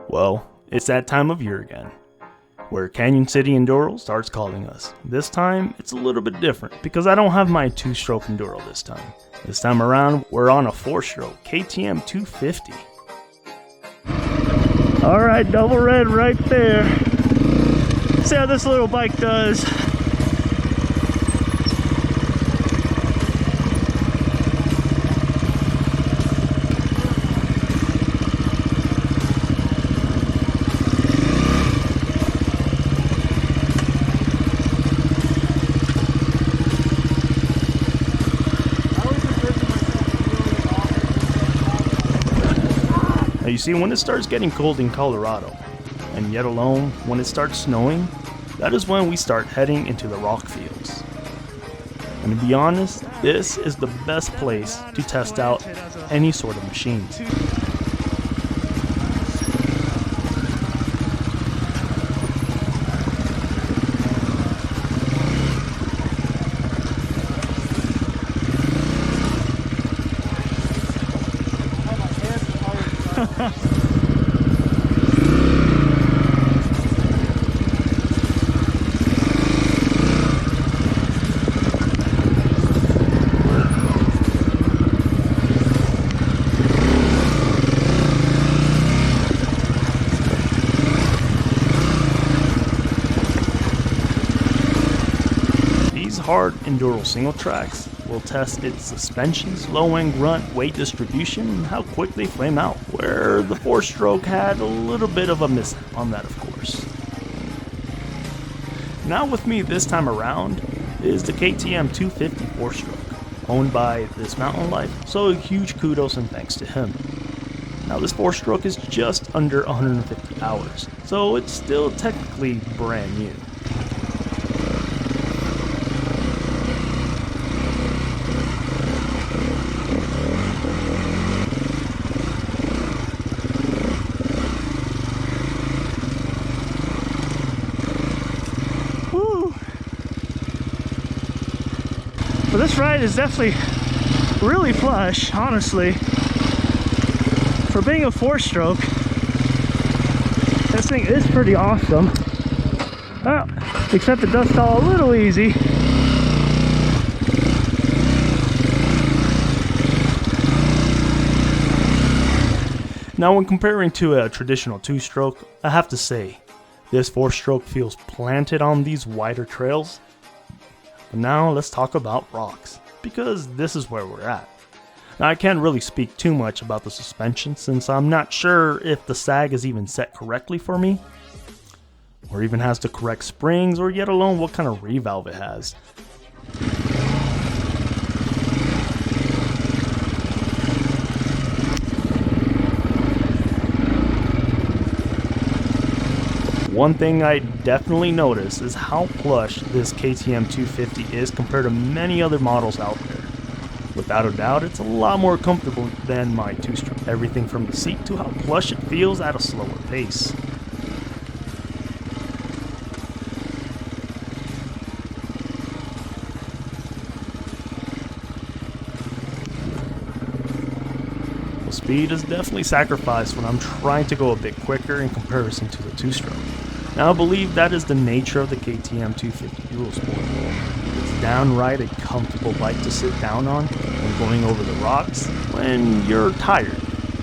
Well, it's that time of year again, where Canyon City Enduro starts calling us. This time, it's a little bit different, because I don't have my 2-stroke Enduro this time. This time around, we're on a 4-stroke KTM 250. Alright, double red right there. See how this little bike does. Now you see, when it starts getting cold in Colorado, and yet alone when it starts snowing, that is when we start heading into the rock fields. And to be honest, this is the best place to test out any sort of machines. These hard Enduro single tracks will test its suspensions, low end grunt, weight distribution, and how quick they flame out, where the 4-stroke had a little bit of a mishap on that, of course. Now with me this time around is the KTM 250 4-stroke, owned by this Mountain Life, so a huge kudos and thanks to him. Now this 4-stroke is just under 150 hours, so it's still technically brand new. But this ride is definitely really plush, honestly. For being a 4-stroke, this thing is pretty awesome. Well, except it does stall a little easy. Now when comparing to a traditional 2-stroke, I have to say, this 4-stroke feels planted on these wider trails. But now let's talk about rocks, because this is where we're at. Now I can't really speak too much about the suspension since I'm not sure if the sag is even set correctly for me, or even has the correct springs, or yet alone what kind of revalve it has. One thing I definitely notice is how plush this KTM 250 is compared to many other models out there. Without a doubt, it's a lot more comfortable than my 2-stroke. Everything from the seat to how plush it feels at a slower pace. The speed is definitely sacrificed when I'm trying to go a bit quicker in comparison to the 2-stroke. Now I believe that is the nature of the KTM 250 Dual Sport. It's downright a comfortable bike to sit down on when going over the rocks when you're tired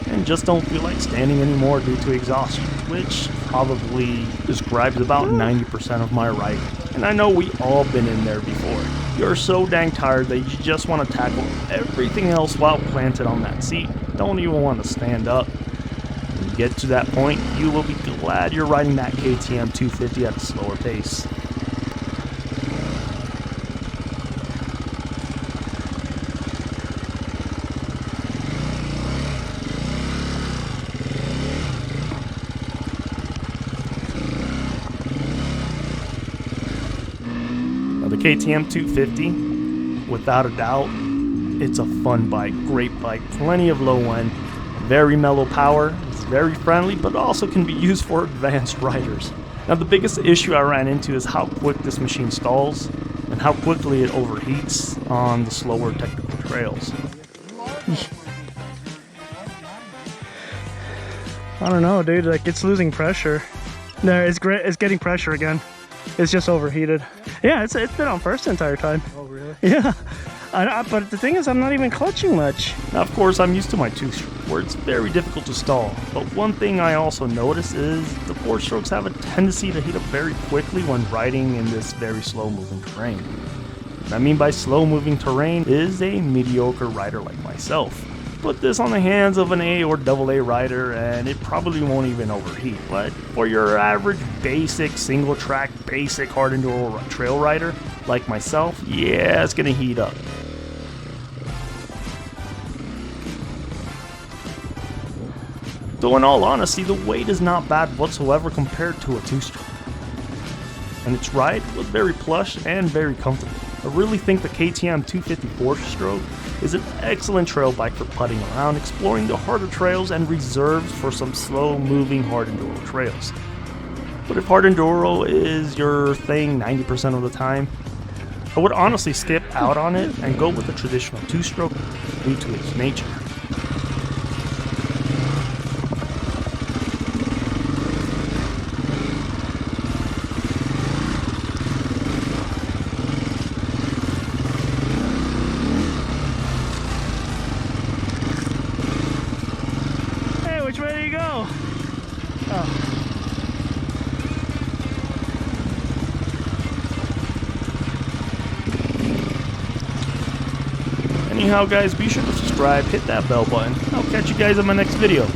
and just don't feel like standing anymore due to exhaustion, which probably describes about 90% of my riding. And I know we all been in there before. You're so dang tired that you just want to tackle everything else while planted on that seat. Don't even want to stand up. When you get to that point, you will be glad you're riding that KTM 250 at a slower pace. Now the KTM 250, without a doubt, it's a fun bike, great bike, plenty of low end, very mellow power. It's very friendly, but also can be used for advanced riders. Now the biggest issue I ran into is how quick this machine stalls and how quickly it overheats on the slower technical trails. I don't know, dude. Like, it's losing pressure. There, it's great. It's getting pressure again. It's just overheated. Yeah, it's been on first the entire time. Oh, really? Yeah. But the thing is, I'm not even clutching much. Now, of course, I'm used to my two-stroke, where it's very difficult to stall. But one thing I also notice is the four-strokes have a tendency to heat up very quickly when riding in this very slow-moving terrain. What I mean by slow-moving terrain is a mediocre rider like myself. Put this on the hands of an A or AA rider and it probably won't even overheat. But for your average basic single track, basic hard enduro trail rider like myself, yeah, it's gonna heat up. So in all honesty, the weight is not bad whatsoever compared to a two-stroke. And its ride was very plush and very comfortable. I really think the KTM 254 stroke is an excellent trail bike for putting around, exploring the harder trails and reserved for some slow-moving hard enduro trails. But if hard enduro is your thing 90% of the time, I would honestly skip out on it and go with the traditional two-stroke due to its nature. Which way do you go? Oh. Anyhow guys, be sure to subscribe, hit that bell button. I'll catch you guys in my next video.